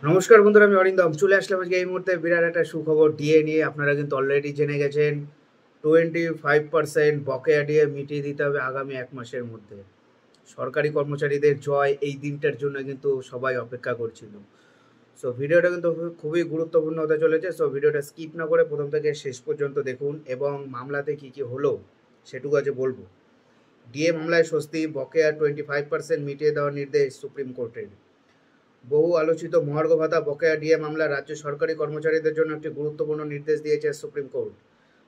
নমস্কার বন্ধুরা, আমি অরিন্দম চলে আসলাম আজকে এই মুহূর্তে বিরাট একটা সুখবর ডিএ নিয়ে। আপনারা কিন্তু অলরেডি জেনে গেছেন 25% বকেয়া ডিএ মিটিয়ে দিতে হবে আগামী 1 মাসের মধ্যে। সরকারি কর্মচারীদের জয়, এই দিনটার জন্য কিন্তু সবাই অপেক্ষা করছিল। সো ভিডিওটা কিন্তু খুবই গুরুত্বপূর্ণ হতে চলেছে। সো ভিডিওটা স্কিপ না করে প্রথম থেকে শেষ পর্যন্ত দেখুন এবং মামলাতে কি কি হলো সেটুকু আজ বলবো। ডিএ মামলায় স্বস্তি, বকেয়া 25% মিটিয়ে দেওয়ার নির্দেশ সুপ্রিম কোর্টের। বহু আলোচিত মহার্ঘ ভাতা বকেয়া ডিএ মামলা রাজ্য সরকারি কর্মচারীদের জন্য একটি গুরুত্বপূর্ণ নির্দেশ দিয়েছে সুপ্রিম কোর্ট।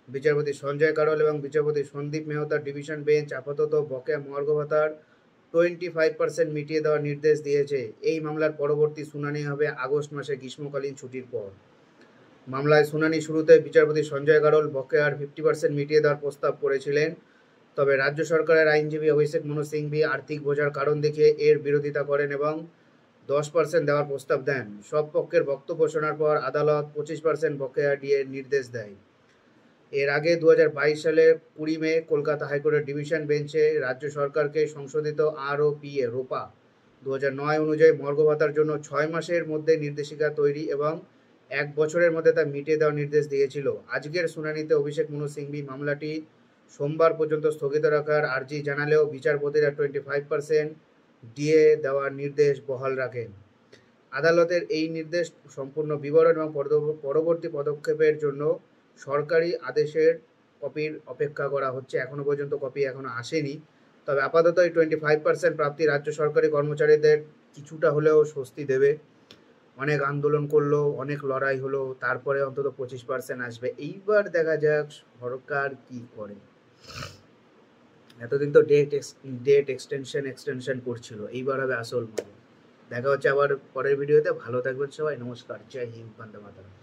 বিচারপতি সঞ্জয় কারোল এবং বিচারপতি সন্দীপ মেহতার ডিভিশন বেঞ্চ আপাতত বকেয়া মহার্ঘ ভাতার 25% মিটিয়ে দেওয়ার নির্দেশ দিয়েছে। এই মামলার পরবর্তী শুনানি হবে আগস্ট মাসে গ্রীষ্মকালীন ছুটির পর। মামলায় শুনানি শুরুতে বিচারপতি সঞ্জয় কারোল বকেয়ার 50% মিটিয়ে দেওয়ার প্রস্তাব করেছিলেন। তবে রাজ্য সরকারের আইনজীবী অভিষেক মনু সিংভি আর্থিক বোঝার কারণ দেখিয়ে এর বিরোধিতা করেন এবং 10% দেওয়ার প্রস্তাব দেন। সব পক্ষের বক্তব্য শোনার পর আদালত 25% বকেয়া ডিএর নির্দেশ দেয়। এর আগে 2022 সালের 20 মে কলকাতা হাইকোর্টের ডিভিশন বেঞ্চে রাজ্য সরকারকে সংশোধিত আরওপিএ রোপা 2009 অনুযায়ী মর্গ ভাতার জন্য 6 মাসের মধ্যে নির্দেশিকা তৈরি এবং 1 বছরের মধ্যে তা মিটিয়ে দেওয়ার নির্দেশ দিয়েছিল। আজকের শুনানিতে অভিষেক মনু সিংভি মামলাটি সোমবার পর্যন্ত স্থগিত রাখার আর্জি জানালেও বিচারপতিরা 25% ডিএ দেওয়ার নির্দেশ বহাল রাখেন। আদালতের এই নির্দেশ সম্পূর্ণ বিবরণ এবং পরবর্তী পদক্ষেপের জন্য সরকারি আদেশের কপির অপেক্ষা করা হচ্ছে। এখনও পর্যন্ত কপি এখনও আসেনি। তবে আপাতত এই 25% প্রাপ্তি রাজ্য সরকারি কর্মচারীদের কিছুটা হলেও স্বস্তি দেবে। অনেক আন্দোলন করলো, অনেক লড়াই হলো, তারপরে অন্তত 25% আসবে। এইবার দেখা যাক সরকার কি করে। এতদিন তো ডেট এক্সটেনশন করছিল, এইবার হবে আসল মজা। দেখা হচ্ছে আবার পরের ভিডিওতে। ভালো থাকবেন সবাই, নমস্কার, জয় হিন্দ, বন্দে মাতরম।